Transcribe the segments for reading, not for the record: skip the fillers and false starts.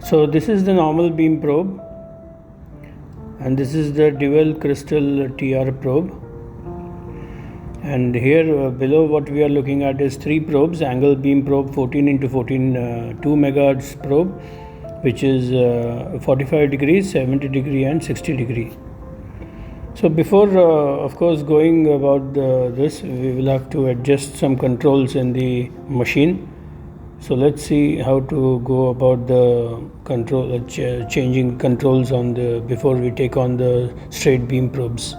So this is the normal beam probe, and this is the dual crystal TR probe. And here below what we are looking at is 3 probes: angle beam probe 14 into 14 2 megahertz probe, which is 45 degrees, 70 degree and 60 degree. So before of course going about this, we will have to adjust some controls in the machine. So let's see how to go about the control changing controls on the before we take on the straight beam probes.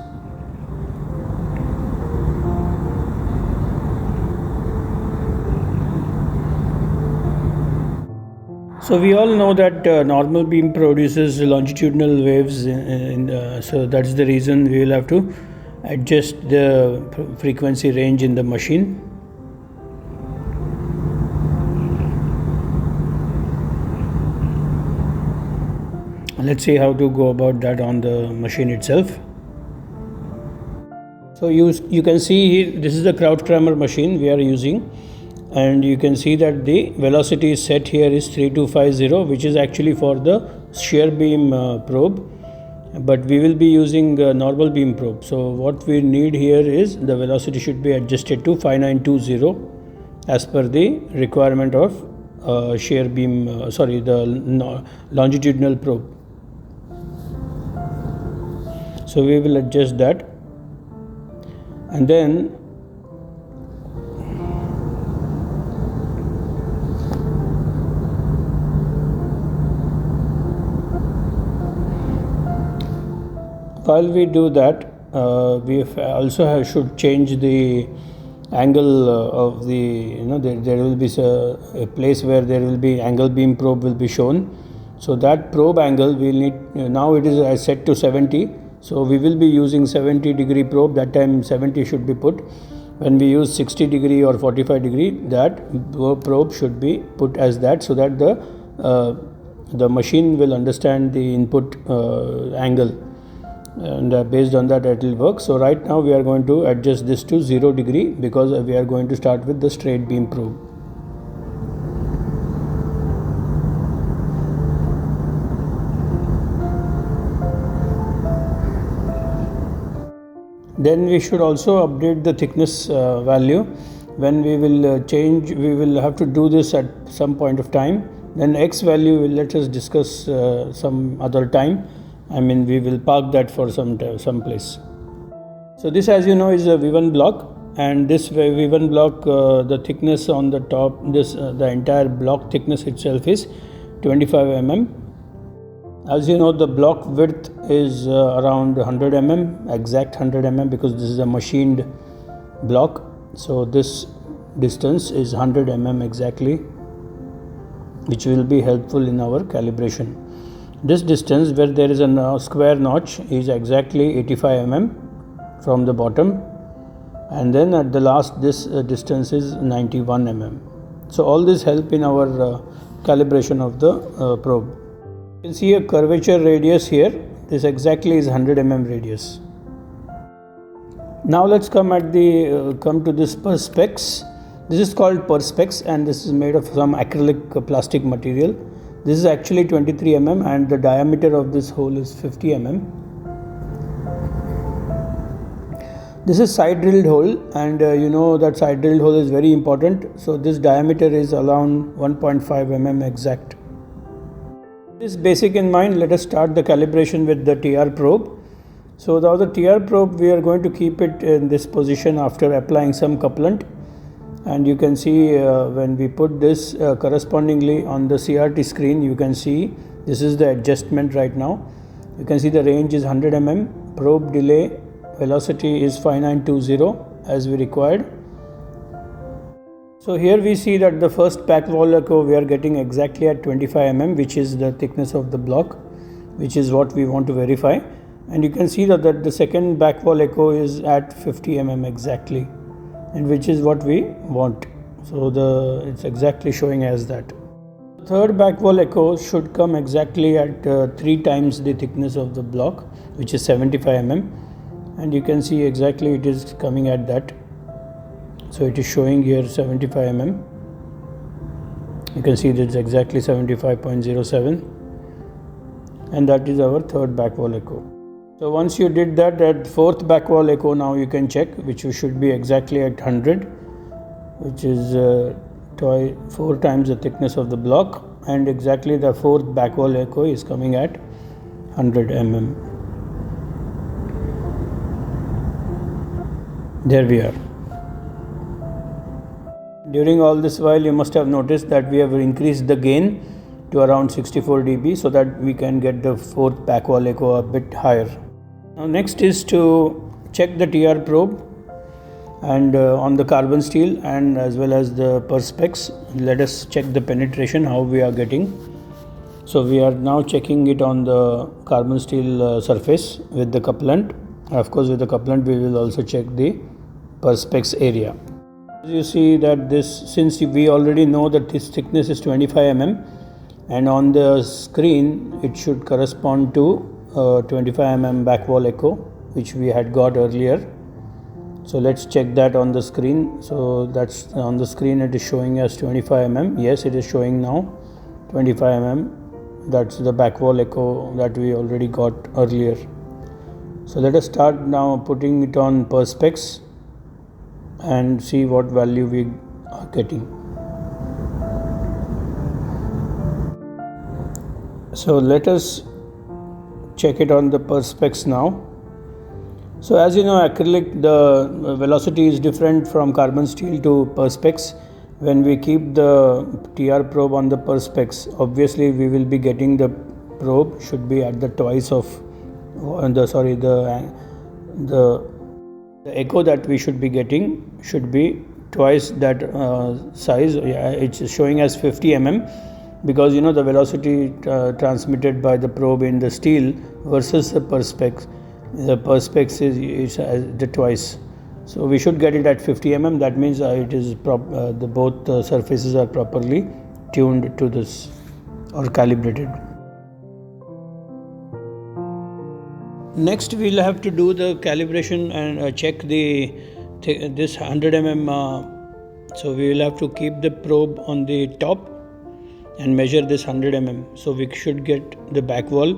So we all know that normal beam produces longitudinal waves, so that's the reason we will have to adjust the frequency range in the machine. Let's see how to go about that on the machine itself. So you can see here, this is the Krautkramer machine we are using, and you can see that the velocity set here is 3250, which is actually for the shear beam probe, but we will be using normal beam probe. So what we need here is the velocity should be adjusted to 5920 as per the requirement of shear beam the longitudinal probe. So we will adjust that, and then while we do that, we also should change the angle of the, there will be a place where there will be angle beam probe will be shown. So that probe angle we need, now it is set to 70. So we will be using 70 degree probe. That time 70 should be put. When we use 60 degree or 45 degree, that probe should be put as that, so that the machine will understand the input angle, and based on that it will work. So right now we are going to adjust this to 0 degree because we are going to start with the straight beam probe. Then we should also update the thickness value. When we will change, we will have to do this at some point of time. Then X value will let us discuss some other time. We will park that for some place. So this, as you know, is a V1 block, and this V1 block, the thickness on the top, the entire block thickness itself is 25 mm. As you know, the block width is around 100 mm, exact 100 mm, because this is a machined block. So this distance is 100 mm exactly, which will be helpful in our calibration. This distance where there is a square notch is exactly 85 mm from the bottom, and then at the last this distance is 91 mm. So all this help in our calibration of the probe. You can see a curvature radius here. This exactly is 100 mm radius. Now let's come to this perspex. This is called perspex, and this is made of some acrylic plastic material. This is actually 23 mm, and the diameter of this hole is 50 mm. This is side drilled hole, and you know that side drilled hole is very important. So this diameter is around 1.5 mm exact. This basic in mind, let us start the calibration with the TR probe. So the TR probe, we are going to keep it in this position after applying some couplant, and you can see when we put this correspondingly on the CRT screen, you can see this is the adjustment right now. You can see the range is 100 mm, probe delay velocity is 5920 as we required. So here we see that the first back wall echo we are getting exactly at 25 mm, which is the thickness of the block, which is what we want to verify. And you can see that the second back wall echo is at 50 mm exactly, and which is what we want. So it's exactly showing as that. The third back wall echo should come exactly at 3 times the thickness of the block, which is 75 mm, and you can see exactly it is coming at that. So it is showing here 75 mm, You can see that's exactly 75.07, and that is our third back wall echo. So once you did that, at fourth back wall echo, now you can check, which should be exactly at 100, which is 4 times the thickness of the block, and exactly the fourth back wall echo is coming at 100 mm. There we are. During all this while, you must have noticed that we have increased the gain to around 64 dB so that we can get the fourth back wall echo a bit higher. Now next is to check the TR probe and on the carbon steel and as well as the perspex. Let us check the penetration, how we are getting. So we are now checking it on the carbon steel surface with the couplant. Of course, with the couplant we will also check the perspex area. As you see that this, since we already know that this thickness is 25 mm, and on the screen it should correspond to 25 mm back wall echo, which we had got earlier. So let's check that on the screen. So that's on the screen, it is showing as 25 mm. Yes, it is showing now 25 mm. That's the back wall echo that we already got earlier. So let us start now putting it on perspex and see what value we are getting. So let us check it on the perspex now. So as you know, acrylic, the velocity is different from carbon steel to perspex. When we keep the TR probe on the perspex, obviously we will be getting the probe should be at the twice of the echo that we should be getting should be twice that size. It's showing as 50 mm because you know the velocity transmitted by the probe in the steel versus the perspex. The perspex is the twice, so we should get it at 50 mm. That means it is both surfaces are properly tuned to this or calibrated. Next, we'll have to do the calibration and check this 100 mm. So we will have to keep the probe on the top and measure this 100 mm. So we should get the back wall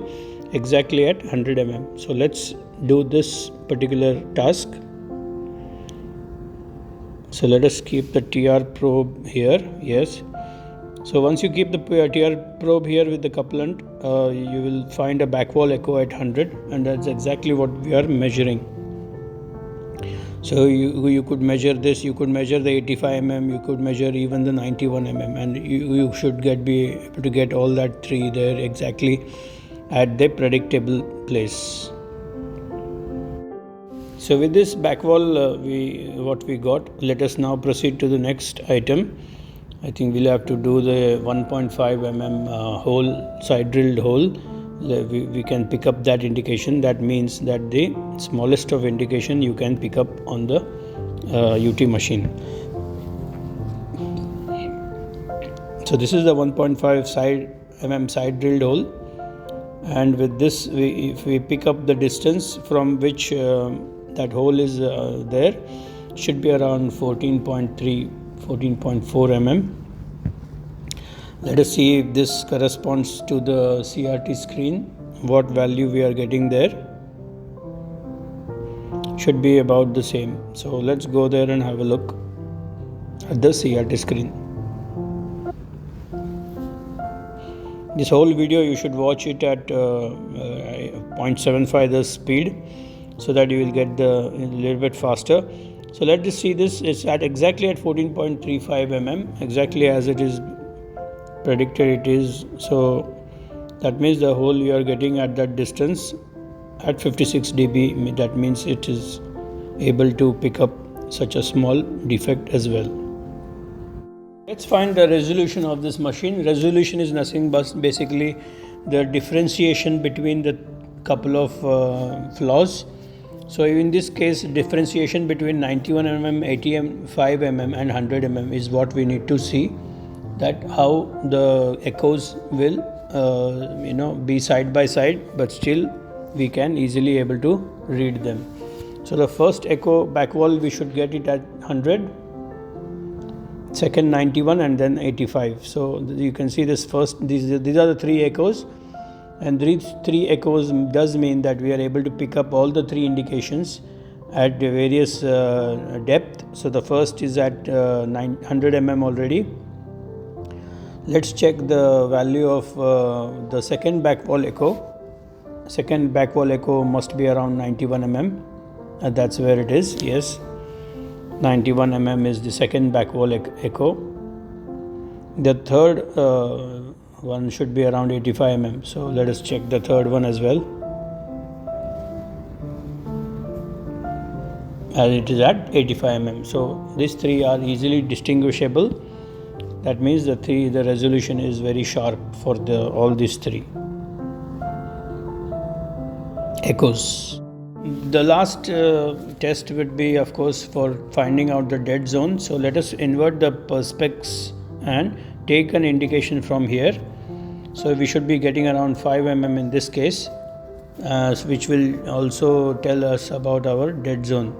exactly at 100 mm. So let's do this particular task. So let us keep the TR probe here. Yes. So once you keep the TR probe here with the couplant, you will find a back wall echo at 100, and that's exactly what we are measuring. So you could measure this, you could measure the 85 mm, you could measure even the 91 mm, and you should be able to get all that three there exactly at the predictable place. So with this back wall, what we got, let us now proceed to the next item. I think we'll have to do the 1.5 mm hole, side drilled hole. We can pick up that indication. That means that the smallest of indication you can pick up on the UT machine. So this is the 1.5 mm side drilled hole, and with this if we pick up the distance from which that hole is there, should be around 14.4 mm. Let us see if this corresponds to the CRT screen, what value we are getting there. Should be about the same. So let's go there and have a look at the CRT screen. This whole video you should watch it at 0.75 the speed, so that you will get a little bit faster. So let us see this. It's at exactly at 14.35 mm, exactly as it is predicted it is. So that means the hole you are getting at that distance at 56 dB. That means it is able to pick up such a small defect as well. Let's find the resolution of this machine. Resolution is nothing but basically the differentiation between the couple of flaws. So in this case, differentiation between 91 mm, 85 mm and 100 mm is what we need to see, that how the echoes will be side by side, but still we can easily able to read them. So the first echo back wall we should get it at 100. second 91, and then 85. So you can see this first, these are the 3 echoes, and these 3 echoes does mean that we are able to pick up all the 3 indications at various depth. So the first is at 100 mm already. Let's check the value of the second back wall echo. Second back wall echo must be around 91 mm. That's where it is. Yes, 91 mm is the second back wall echo. The third one should be around 85 mm. So let us check the third one as well. As it is at 85 mm. So these 3 are easily distinguishable. That means the resolution is very sharp for all these 3 echoes. The last test would be, of course, for finding out the dead zone. So let us invert the perspex and take an indication from here. So we should be getting around 5 mm in this case, which will also tell us about our dead zone.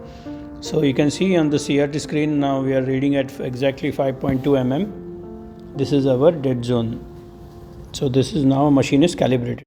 So you can see on the CRT screen now we are reading at exactly 5.2 mm. This is our dead zone. So this is now machine is calibrated.